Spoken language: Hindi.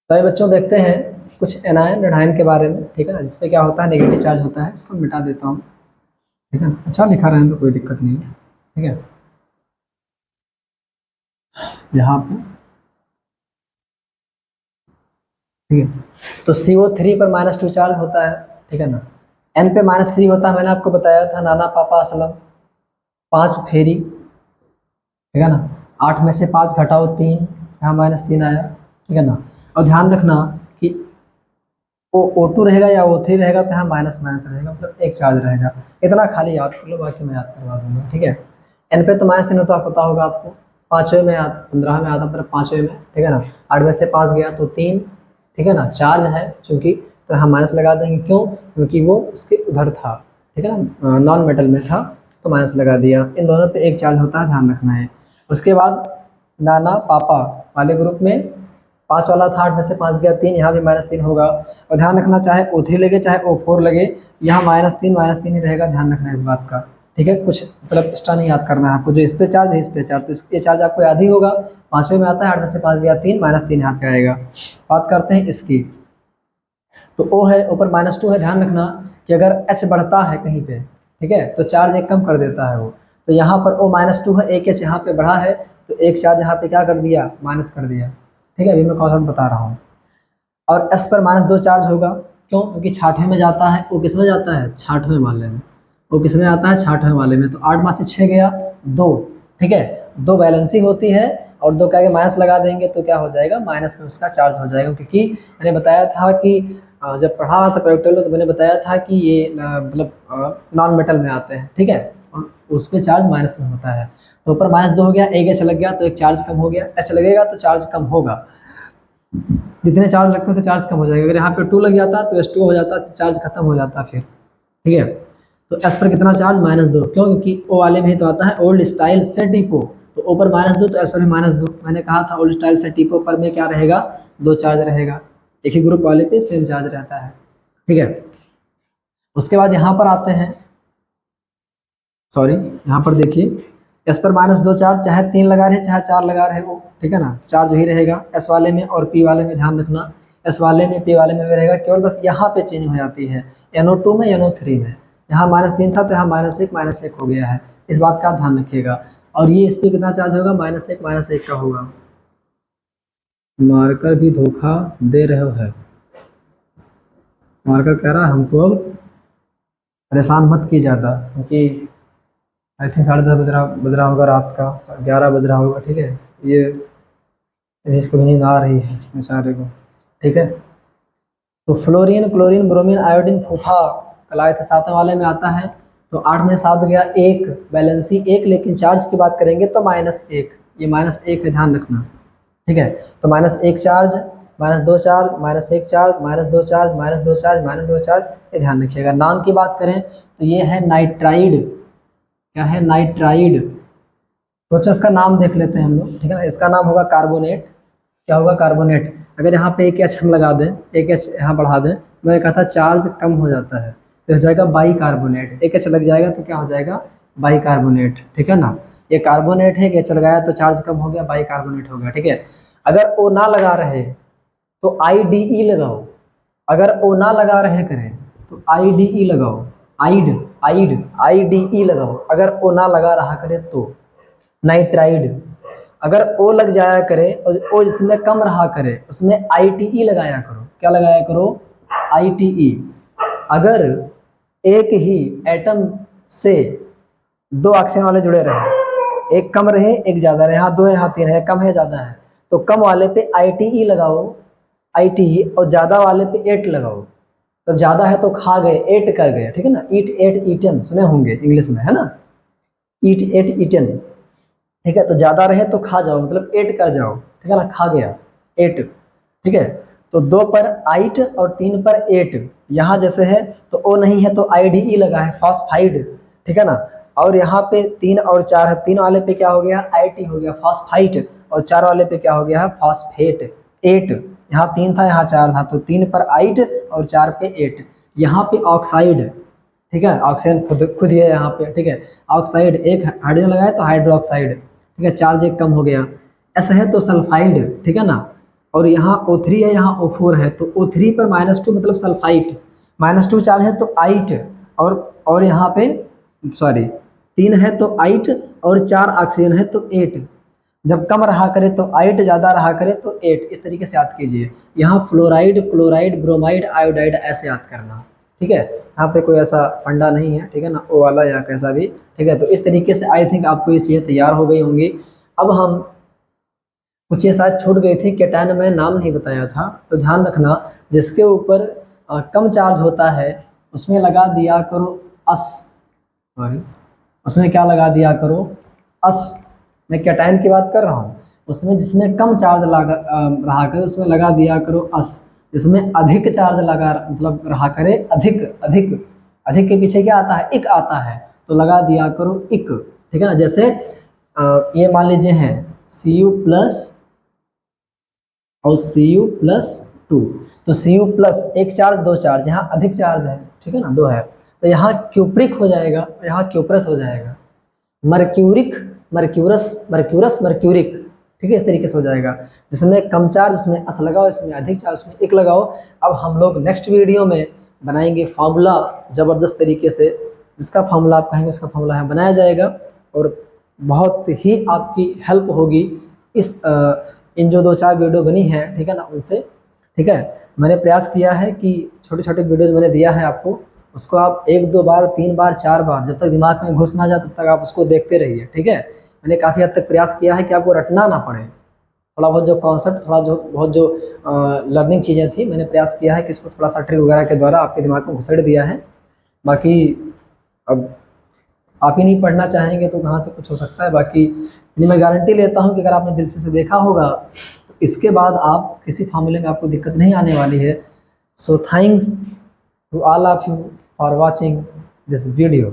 तो ये बच्चों देखते हैं कुछ एनायन रेनायन के बारे में, ठीक है ना, जिसपे क्या होता है नेगेटिव चार्ज होता है। इसको मिटा देता हूँ, ठीक है। अच्छा लिखा रहे हैं तो कोई दिक्कत नहीं है, ठीक है। यहाँ पे ठीक है, तो CO3 पर -2 चार्ज होता है, ठीक है ना। N पे -3 होता है, मैंने आपको बताया था, नाना पापा असलम 5 फेरी, ठीक है ना। 8 में से 5 घटाओ 3, यहाँ -3 आया, ठीक है ना। और ध्यान रखना कि वो O2 रहेगा या O3 रहेगा तो यहाँ माइनस माइनस रहेगा, मतलब एक चार्ज रहेगा। इतना खाली याद कर लो, बाकी मैं याद करवा दूंगा, ठीक है। एन पे तो -3 होता है, पता होगा आपको। 5वें में 15 में आता, मतलब 5वें में, ठीक है ना। 8 में से 5 गया तो 3, ठीक है ना, चार्ज है चूंकि, तो हम माइनस लगा देंगे। क्यों? क्योंकि वो उसके उधर था, ठीक है ना, नॉन मेटल में था, तो माइनस लगा दिया। इन दोनों पे एक चार्ज होता है, ध्यान रखना है। उसके बाद नाना पापा वाले ग्रुप में 5 वाला था, 8 में से 5 गया 3, यहाँ भी -3 होगा। और ध्यान रखना, चाहे O3 लगे चाहे O4 लगे, यहाँ -3 ही रहेगा, ध्यान रखना इस बात का, ठीक है। कुछ मतलब एक्स्ट्रा नहीं याद करना है आपको, जो इस पे चार्ज है इस पे चार्ज, तो इसके चार्ज आपको याद ही होगा। 5वें में आता है, 8 में से 5 गया 3, -3 यहाँ पे आएगा। बात करते हैं इसकी, तो O है, ऊपर -2 है। ध्यान रखना कि अगर H बढ़ता है कहीं पे, ठीक है, तो चार्ज एक कम कर देता है वो। तो यहाँ पर O -2 है, एक H यहाँ पे बढ़ा है, तो एक चार्ज यहाँ पे क्या कर दिया, माइनस कर दिया, ठीक है। अभी मैं कॉन्सेप्ट बता रहा हूँ। और S पर -2 चार्ज होगा, क्यों? क्योंकि 6ठवें में जाता है। वो किस में जाता है, 6ठवें वाले में। वो किस में आता है, 6ठवें वाले में। तो 8 में से 6 गया 2, ठीक है। 2 बैलेंसिंग होती है, और 2 का माइनस लगा देंगे तो क्या हो जाएगा, माइनस में उसका चार्ज हो जाएगा। क्योंकि मैंने बताया था कि जब पढ़ा था प्रैक्टिकल, तो मैंने बताया था कि ये मतलब नॉन मेटल में आते हैं, ठीक है, और उस पर चार्ज माइनस में होता है। तो ऊपर -2 हो गया, एक H लग गया तो एक चार्ज कम हो गया। H लगेगा तो चार्ज कम होगा, जितने चार्ज लगते हैं तो चार्ज कम हो जाएगा। अगर यहाँ पे 2 लग जाता तो S2 हो जाता, तो चार्ज खत्म हो जाता फिर, ठीक है। तो S पर कितना चार्ज, -2। क्यों? क्योंकि O वाले में ही तो आता है ओल्ड स्टाइल से डिपो, तो O पर -2 तो S पर भी -2। मैंने कहा था ओल्ड स्टाइल से डिपो पर में क्या रहेगा, 2 चार्ज रहेगा। एक ही ग्रुप वाले पे सेम चार्ज रहता है, ठीक है। उसके बाद यहाँ पर आते हैं, सॉरी यहाँ पर देखिए, एस पर -2 चार्ज, चाहे 3 लगा रहे चाहे 4 लगा रहे हो, ठीक है ना, चार्ज वही रहेगा एस वाले में और पी वाले में। ध्यान रखना, एस वाले में पी वाले में भी रहेगा, केवल बस यहाँ पे चेंज हो जाती है, NO2 में NO3 में। यहाँ -3 था तो यहाँ -1 हो गया है, इस बात का ध्यान रखिएगा। और ये इस पर कितना चार्ज होगा, -1 का होगा। मार्कर भी धोखा दे रहे हो है, मार्कर कह रहा है हमको अब परेशान मत की ज़्यादा, क्योंकि आई थिंक 10:30 बज रहा होगा रात का, 11 बज रहा होगा, ठीक है। ये इसको भी नींद आ रही है बेचारे को, ठीक है। तो फ्लोरीन, क्लोरीन, ब्रोमीन, आयोडीन, फूफा कलाए थे, 7वें वाले में आता है। तो 8 में 7 गया 1, बैलेंसी 1, लेकिन चार्ज की बात करेंगे तो -1, ये -1 है, ध्यान रखना, ठीक है। तो -1 charge, -2 charge, -1 charge, -2 charge, -2 charge, -2 charge, ये ध्यान रखिएगा। नाम की बात करें तो ये है नाइट्राइड, क्या है, नाइट्राइड। तो अच्छा इसका नाम देख लेते हैं हम लोग, ठीक है ना। इसका नाम होगा कार्बोनेट, क्या होगा, कार्बोनेट। अगर यहाँ पे एक H हम लगा दें, एक H यहाँ बढ़ा दें, मैंने कहा था चार्ज कम हो जाता है, तो हो जाएगा बाई कार्बोनेट। एक H लग जाएगा तो क्या हो जाएगा, बाई कार्बोनेट, ठीक है ना। ये कार्बोनेट है, एक H लगाया तो चार्ज कम हो गया, बाई कार्बोनेट हो गया, ठीक है। अगर O ना लगा रहे तो IDE लगाओ, अगर O ना लगा रहे करें तो IDE लगाओ, आइड, IDE लगाओ, अगर O ना लगा रहा करे तो। नाइट्राइड, अगर O लग जाया करे और O जिसमें कम रहा करे उसमें ITE लगाया करो, क्या लगाया करो, ITE। अगर एक ही एटम से 2 ऑक्सीजन वाले जुड़े रहे, एक कम रहे एक ज़्यादा रहे, यहाँ 2 है यहाँ 3 है, कम है ज़्यादा है, तो कम वाले पे ITE लगाओ, ITE, और ज़्यादा वाले पे 8 लगाओ। तो ज़्यादा है तो खा गए, 8 कर गए, ठीक है ना। ईट 8 ईटन सुने होंगे इंग्लिश में, है ना, ईट 8 ईटन, ठीक है। तो ज़्यादा रहे तो खा जाओ, मतलब 8 कर जाओ, ठीक है ना, खा गया 8, ठीक है। तो 2 पर 8 और 3 पर 8, यहाँ जैसे है तो O नहीं है तो IDE लगा है, फॉस्फाइड, ठीक है ना। और यहाँ पे 3 और 4 है, 3 वाले पे क्या हो गया, IT हो गया, फॉस्फाइट, और 4 वाले पे क्या हो गया है, फॉस्फेट, 8। यहाँ 3 था यहाँ 4 था, तो 3 पर 8 और 4 पे 8। यहाँ पे ऑक्साइड, ठीक है, ऑक्सीजन खुद खुद ही है यहाँ पे, ठीक है। ऑक्साइड, एक हाइड्रोजन लगाए तो हाइड्रोक्साइड, ठीक है, चार्ज एक कम हो गया। ऐसा है तो सल्फाइड, ठीक है ना। और यहाँ O3 है, यहाँ O4 है, तो O3 पर -2 मतलब सल्फाइट, -2 चार्ज है तो आइट, और यहाँ पे सॉरी 3 है तो आइट, और 4 ऑक्सीजन है तो 8। जब कम रहा करे तो आइट, ज़्यादा रहा करे तो 8। इस तरीके से याद कीजिए। यहाँ फ्लोराइड, क्लोराइड, ब्रोमाइड, आयोडाइड ऐसे याद करना, ठीक है। यहाँ पे कोई ऐसा फंडा नहीं है, ठीक है ना, ओ वाला या कैसा भी, ठीक है। तो इस तरीके से आई थिंक आपको ये चीज़ें तैयार हो गई होंगी। अब हम कुछ ये शायद छूट गई थी, केटायन में नाम नहीं बताया था, तो ध्यान रखना, जिसके ऊपर कम चार्ज होता है उसमें लगा दिया करो अस, सॉरी उसमें क्या लगा दिया करो, अस। मैं केटायन की बात कर रहा हूँ, उसमें जिसमें कम चार्ज रहा करे उसमें लगा दिया करो अस, जिसमें अधिक चार्ज लगा मतलब रहा करे, अधिक अधिक अधिक के पीछे क्या आता है, इक आता है, तो लगा दिया करो इक, ठीक है ना। जैसे ये मान लीजिए है Cu प्लस और Cu+2, तो Cu+ एक चार्ज, दो चार्ज, यहाँ अधिक चार्ज है, ठीक है ना, दो है, तो यहाँ क्यूप्रिक हो जाएगा, यहाँ क्यूप्रस हो जाएगा, मर्क्यूरिक, मर्क्यूरस, मर्क्यूरस, मर्क्यूरिक, ठीक है, इस तरीके से हो जाएगा। जिसमें कम चार्ज उसमें अस लगाओ, इसमें अधिक चार्ज उसमें एक लगाओ। अब हम लोग नेक्स्ट वीडियो में बनाएंगे फार्मूला ज़बरदस्त तरीके से, जिसका फार्मूला आप कहेंगे उसका फार्मूला है बनाया जाएगा, और बहुत ही आपकी हेल्प होगी इस इन जो 2-4 वीडियो बनी है, ठीक है ना, उनसे, ठीक है। मैंने प्रयास किया है कि छोटे छोटे वीडियोज़ मैंने दिया है आपको, उसको आप 1-2 बार, 3 बार, 4 बार, जब तक दिमाग में घुस ना जाए तब तक आप उसको देखते रहिए, ठीक है। मैंने काफ़ी हद तक प्रयास किया है कि आपको रटना ना पड़े, थोड़ा बहुत जो कॉन्सेप्ट, थोड़ा जो बहुत जो लर्निंग चीज़ें थी, मैंने प्रयास किया है कि इसको थोड़ा सा ट्रिक वगैरह के द्वारा आपके दिमाग में घुसेड़ दिया है। बाकी अब आप ही नहीं पढ़ना चाहेंगे तो कहाँ से कुछ हो सकता है। बाकी मैं गारंटी लेता हूँ कि अगर आपने दिल से देखा होगा तो इसके बाद आप किसी फार्मूले में आपको दिक्कत नहीं आने वाली है। So thanks to all of you for watching this video.